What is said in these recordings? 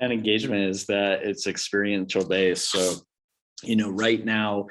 And engagement is that it's experiential based. So, right now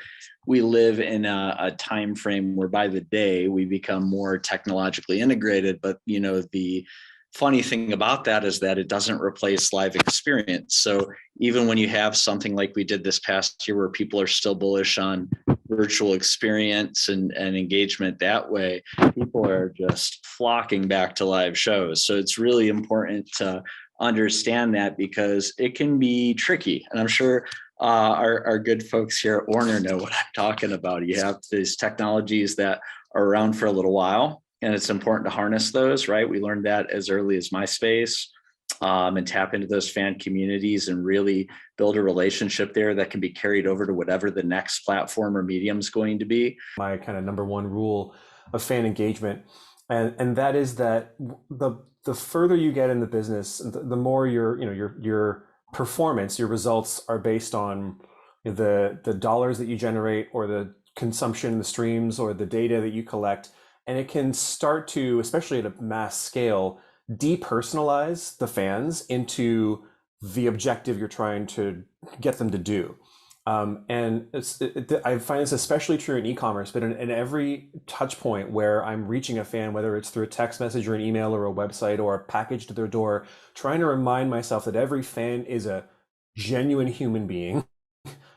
we live in a time frame where by the day we become more technologically integrated. But, the funny thing about that is that it doesn't replace live experience. So even when you have something like we did this past year where people are still bullish on virtual experience and engagement that way, people are just flocking back to live shows. So it's really important to understand that because it can be tricky. And I'm sure our good folks here at Warner know what I'm talking about. You have these technologies that are around for a little while, and it's important to harness those, right? We learned that as early as MySpace, and tap into those fan communities and really build a relationship there that can be carried over to whatever the next platform or medium is going to be. My kind of number one rule of fan engagement, and that is that the further you get in the business, the more your performance, your results are based on the dollars that you generate or the consumption, the streams, or the data that you collect. And it can start to, especially at a mass scale, depersonalize the fans into the objective you're trying to get them to do. And I find this especially true in e-commerce, but in every touch point where I'm reaching a fan, whether it's through a text message or an email or a website or a package to their door, trying to remind myself that every fan is a genuine human being,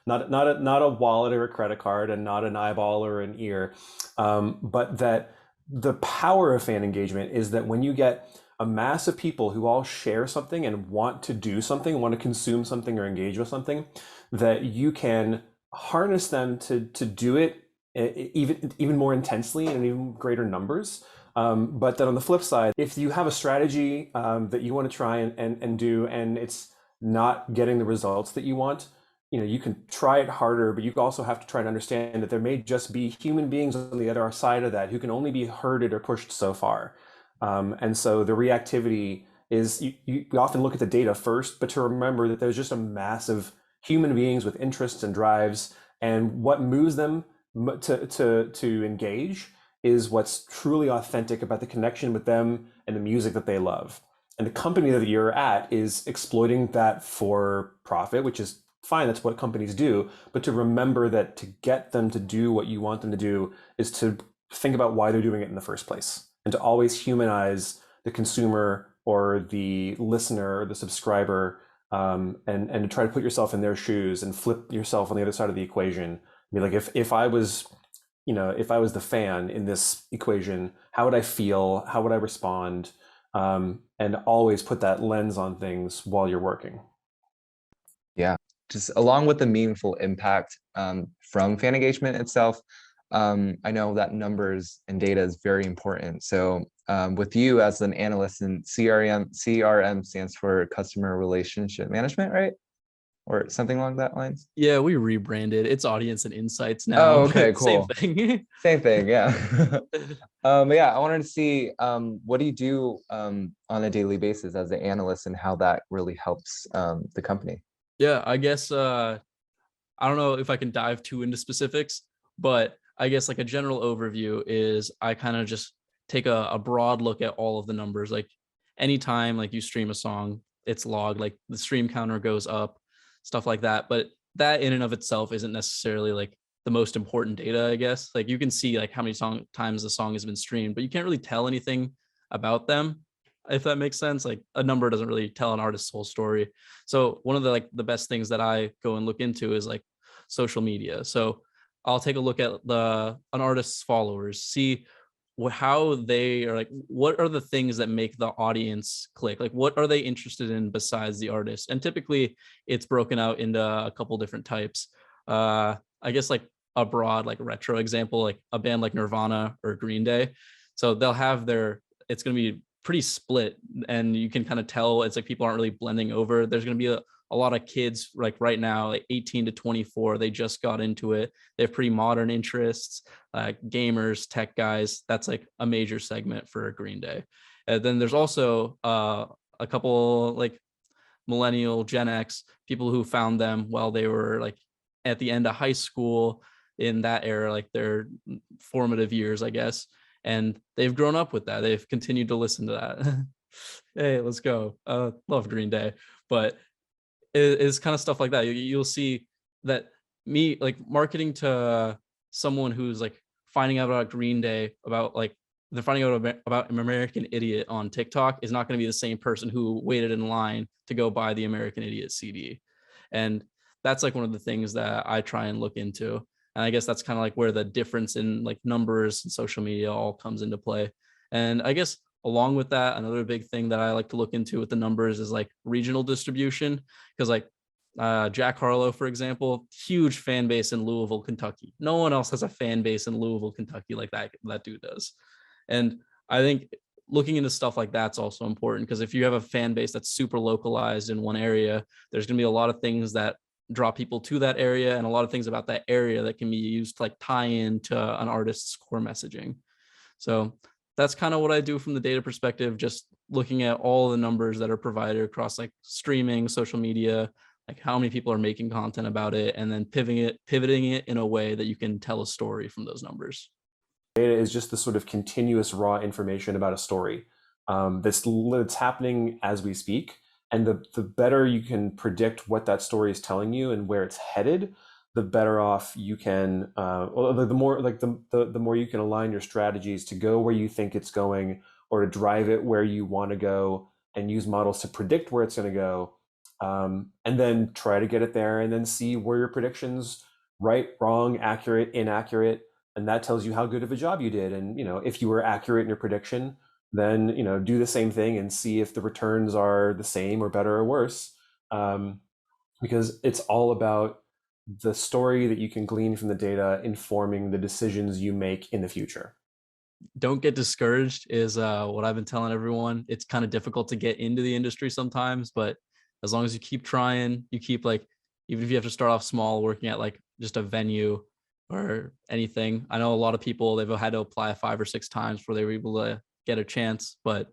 not a wallet or a credit card, and not an eyeball or an ear, but that the power of fan engagement is that when you get a mass of people who all share something and want to do something, want to consume something or engage with something, that you can harness them to do it even more intensely and in even greater numbers. But then on the flip side, if you have a strategy that you want to try and do, and it's not getting the results that you want, you can try it harder, but you also have to try and understand that there may just be human beings on the other side of that who can only be herded or pushed so far. And so the reactivity is, you often look at the data first, but to remember that there's just a mass of human beings with interests and drives, and what moves them to engage is what's truly authentic about the connection with them and the music that they love. And the company that you're at is exploiting that for profit, which is fine, that's what companies do. But to remember that to get them to do what you want them to do is to think about why they're doing it in the first place, and to always humanize the consumer or the listener or the subscriber, and to try to put yourself in their shoes and flip yourself on the other side of the equation. I mean, like if I was, if I was the fan in this equation, how would I feel? How would I respond? And always put that lens on things while you're working. Yeah, just along with the meaningful impact from fan engagement itself, I know that numbers and data is very important. So with you as an analyst in CRM stands for Customer Relationship Management, right? Or something along that lines? Yeah, we rebranded. It's Audience and Insights now. Oh, okay, cool. Same thing. Same thing, yeah. But yeah, I wanted to see what do you do on a daily basis as an analyst, and how that really helps the company? Yeah, I guess I don't know if I can dive too into specifics, but I guess like a general overview is I kind of just take a broad look at all of the numbers. Like anytime like you stream a song, it's logged, like the stream counter goes up, stuff like that. But that in and of itself isn't necessarily like the most important data, I guess. Like you can see like how many times the song has been streamed, but you can't really tell anything about them, if that makes sense. Like a number doesn't really tell an artist's whole story. So one of the best things that I go and look into is like social media. So I'll take a look at an artist's followers, see how they are, like what are the things that make the audience click, like what are they interested in besides the artist. And typically it's broken out into a couple different types. I guess like a broad like retro example, like a band like Nirvana or Green Day, so they'll have it's going to be pretty split, and you can kind of tell it's like people aren't really blending over. There's going to be a lot of kids like right now, like 18 to 24, they just got into it. They have pretty modern interests, gamers, tech guys. That's like a major segment for Green Day. And then there's also a couple like millennial Gen X people who found them while they were like at the end of high school, in that era, like their formative years, I guess. And they've grown up with that. They've continued to listen to that. Hey, let's go. Love Green Day. But is kind of stuff like that. You'll see that me like marketing to someone who's like finding out about Green Day, about like they're finding out about American Idiot on TikTok is not going to be the same person who waited in line to go buy the American Idiot CD. And that's like one of the things that I try and look into. And I guess that's kind of like where the difference in like numbers and social media all comes into play. And I guess along with that, another big thing that I like to look into with the numbers is like regional distribution. Because like Jack Harlow, for example, huge fan base in Louisville, Kentucky. No one else has a fan base in Louisville, Kentucky like that dude does. And I think looking into stuff like that's also important, because if you have a fan base that's super localized in one area, there's going to be a lot of things that draw people to that area, and a lot of things about that area that can be used to like tie into an artist's core messaging. So that's kind of what I do from the data perspective, just looking at all the numbers that are provided across like streaming, social media, like how many people are making content about it, and then pivoting it in a way that you can tell a story from those numbers. Data is just the sort of continuous raw information about a story that's happening as we speak. And the better you can predict what that story is telling you and where it's headed, the better off you can, the more like the more you can align your strategies to go where you think it's going, or to drive it where you want to go, and use models to predict where it's going to go, and then try to get it there, and then see where your predictions right, wrong, accurate, inaccurate, and that tells you how good of a job you did. And if you were accurate in your prediction, then do the same thing and see if the returns are the same or better or worse, because it's all about the story that you can glean from the data informing the decisions you make in the future. Don't get discouraged is what I've been telling everyone. It's kind of difficult to get into the industry sometimes, but as long as you keep trying, you keep like, even if you have to start off small, working at like just a venue or anything. I know a lot of people, they've had to apply 5 or 6 times before they were able to get a chance, but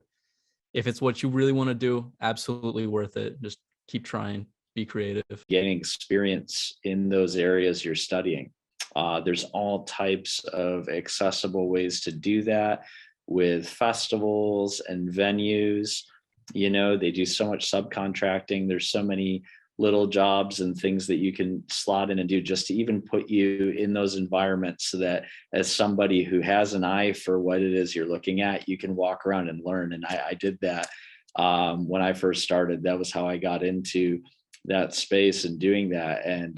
if it's what you really want to do, absolutely worth it. Just keep trying, be creative. Getting experience in those areas you're studying. There's all types of accessible ways to do that with festivals and venues. They do so much subcontracting. There's so many little jobs and things that you can slot in and do just to even put you in those environments, so that as somebody who has an eye for what it is you're looking at, you can walk around and learn. And I did that when I first started. That was how I got into that space and doing that. And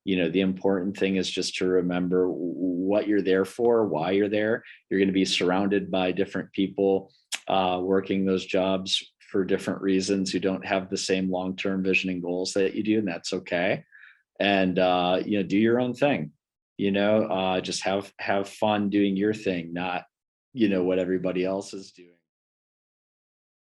the important thing is just to remember what you're there for, why you're there. You're going to be surrounded by different people working those jobs for different reasons, who don't have the same long-term vision and goals that you do, and that's okay. And do your own thing. Just have fun doing your thing, not what everybody else is doing.